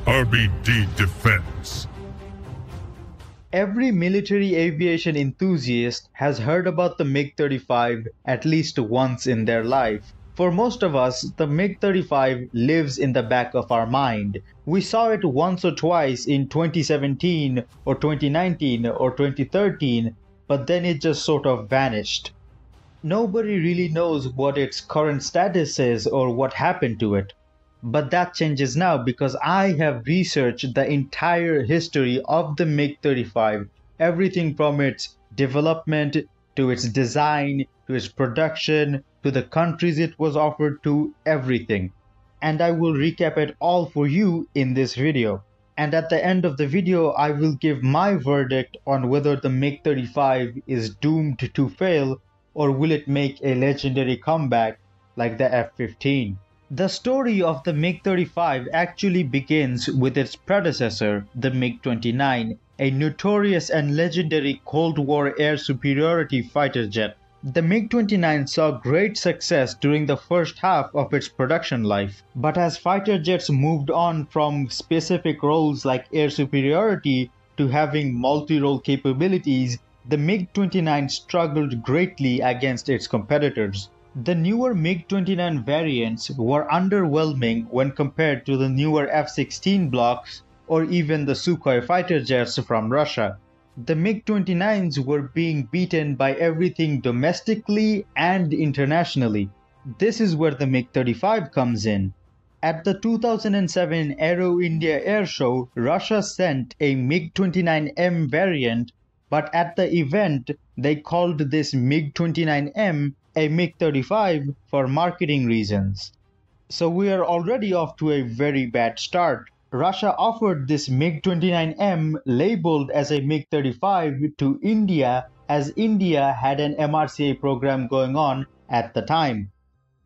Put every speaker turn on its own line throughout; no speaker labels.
RBD Defense.
Every military aviation enthusiast has heard about the MiG-35 at least once in their life. For most of us, the MiG-35 lives in the back of our mind. We saw it once or twice in 2017 or 2019 or 2013, but then it just sort of vanished. Nobody really knows what its current status is or what happened to it. But that changes now because I have researched the entire history of the MiG-35, everything from its development to its design, to its production, to the countries it was offered to, everything. And I will recap it all for you in this video. And at the end of the video, I will give my verdict on whether the MiG-35 is doomed to fail or will it make a legendary comeback like the F-15. The story of the MiG-35 actually begins with its predecessor, the MiG-29, a notorious and legendary Cold War air superiority fighter jet. The MiG-29 saw great success during the first half of its production life, but as fighter jets moved on from specific roles like air superiority to having multi-role capabilities, the MiG-29 struggled greatly against its competitors. The newer MiG-29 variants were underwhelming when compared to the newer F-16 blocks or even the Sukhoi fighter jets from Russia. The MiG-29s were being beaten by everything domestically and internationally. This is where the MiG-35 comes in. At the 2007 Aero India Air Show, Russia sent a MiG-29M variant, but at the event they called this MiG-29M a MiG-35 for marketing reasons. So we are already off to a very bad start. Russia offered this MiG-29M labeled as a MiG-35 to India as India had an MRCA program going on at the time.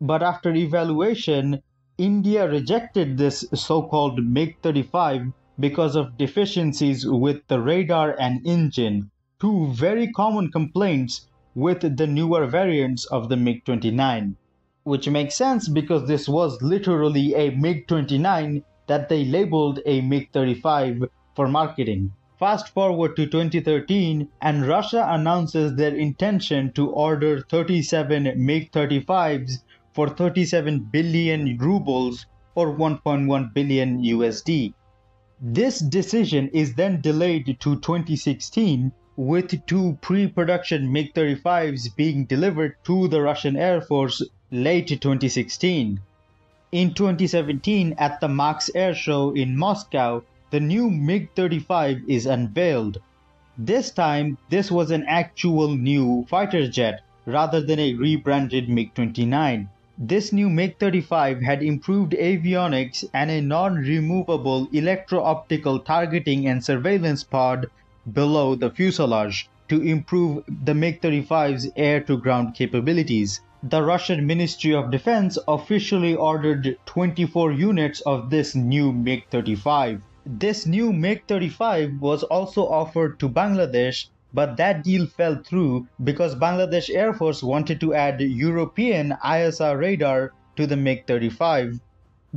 But after evaluation, India rejected this so-called MiG-35 because of deficiencies with the radar and engine, two very common complaints with the newer variants of the MiG-29. Which makes sense because this was literally a MiG-29 that they labeled a MiG-35 for marketing. Fast forward to 2013 and Russia announces their intention to order 37 MiG-35s for 37 billion rubles or 1.1 billion USD. This decision is then delayed to 2016 with two pre-production MiG-35s being delivered to the Russian Air Force late 2016. In 2017 at the MAX Air Show in Moscow, the new MiG-35 is unveiled. This time, this was an actual new fighter jet rather than a rebranded MiG-29. This new MiG-35 had improved avionics and a non-removable electro-optical targeting and surveillance pod below the fuselage to improve the MiG-35's air-to-ground capabilities. The Russian Ministry of Defense officially ordered 24 units of this new MiG-35. This new MiG-35 was also offered to Bangladesh, but that deal fell through because Bangladesh Air Force wanted to add European ISR radar to the MiG-35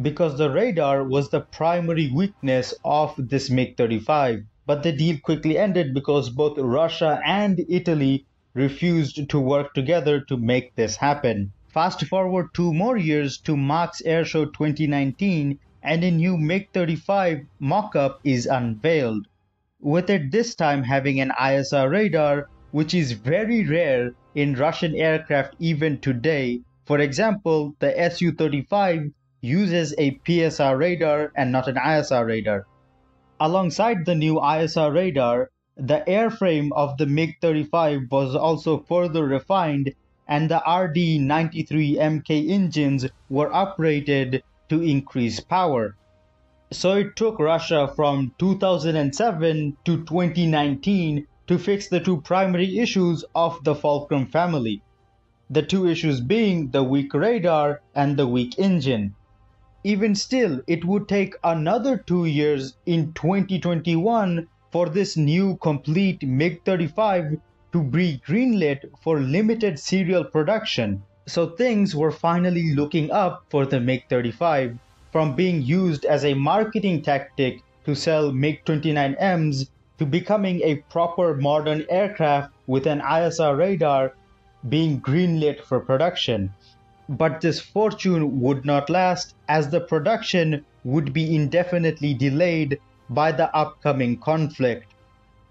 because the radar was the primary weakness of this MiG-35. But the deal quickly ended because both Russia and Italy refused to work together to make this happen. Fast forward 2 more years to MAX Air Show 2019 and a new MiG-35 mock-up is unveiled, with it this time having an ISR radar, which is very rare in Russian aircraft even today. For example, the Su-35 uses a PSR radar and not an ISR radar. Alongside the new ISR radar, the airframe of the MiG-35 was also further refined and the RD-93Mk engines were uprated to increase power. So it took Russia from 2007 to 2019 to fix the two primary issues of the Fulcrum family. The two issues being the weak radar and the weak engine. Even still, it would take another 2 years in 2021 for this new complete MiG-35 to be greenlit for limited serial production. So things were finally looking up for the MiG-35. from being used as a marketing tactic to sell MiG-29Ms to becoming a proper modern aircraft with an ISR radar being greenlit for production. But this fortune would not last, as the production would be indefinitely delayed by the upcoming conflict.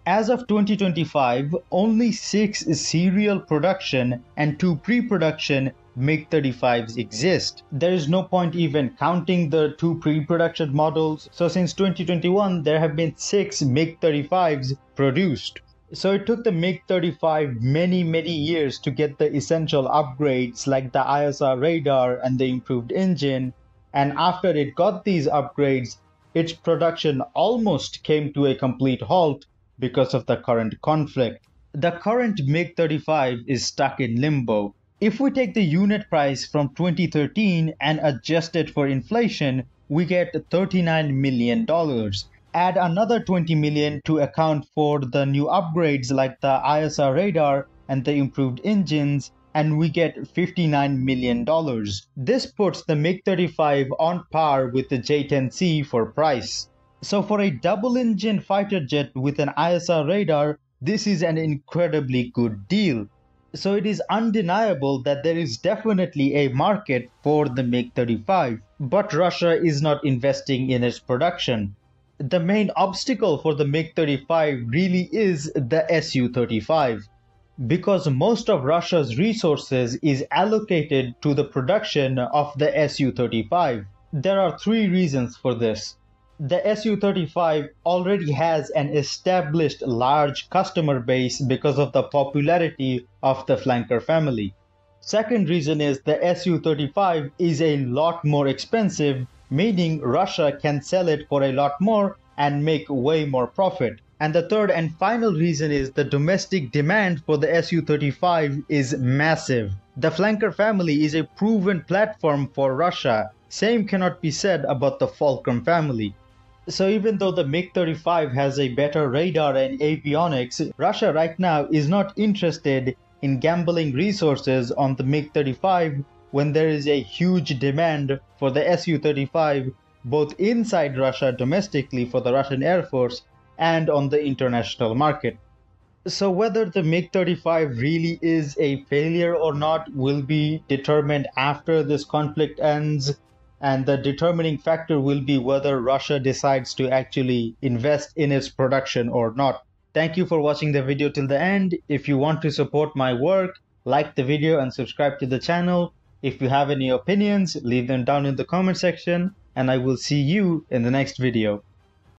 As of 2025, only 6 serial production and 2 pre-production MiG-35s exist. There is no point even counting the 2 pre-production models, so since 2021 there have been 6 MiG-35s produced. So it took the MiG-35 many years to get the essential upgrades like the ISR radar and the improved engine, and after it got these upgrades, its production almost came to a complete halt because of the current conflict. The current MiG-35 is stuck in limbo. If we take the unit price from 2013 and adjust it for inflation, we get $39 million. Add another $20 million to account for the new upgrades like the ISR radar and the improved engines, and we get $59 million. This puts the MiG-35 on par with the J-10C for price. So for a double-engine fighter jet with an ISR radar, this is an incredibly good deal. So it is undeniable that there is definitely a market for the MiG-35, but Russia is not investing in its production. The main obstacle for the MiG-35 really is the Su-35, because most of Russia's resources is allocated to the production of the Su-35. There are 3 reasons for this. The Su-35 already has an established large customer base because of the popularity of the flanker family. Second reason is the Su-35 is a lot more expensive, meaning Russia can sell it for a lot more and make way more profit. And the third and final reason is the domestic demand for the Su-35 is massive. The flanker family is a proven platform for Russia. Same cannot be said about the Fulcrum family. So even though the MiG-35 has a better radar and avionics, Russia right now is not interested in gambling resources on the MiG-35 when there is a huge demand for the Su-35 both inside Russia domestically for the Russian Air Force and on the international market. So whether the MiG-35 really is a failure or not will be determined after this conflict ends, and the determining factor will be whether Russia decides to actually invest in its production or not. Thank you for watching the video till the end. If you want to support my work, like the video and subscribe to the channel. If you have any opinions, leave them down in the comment section, and I will see you in the next video.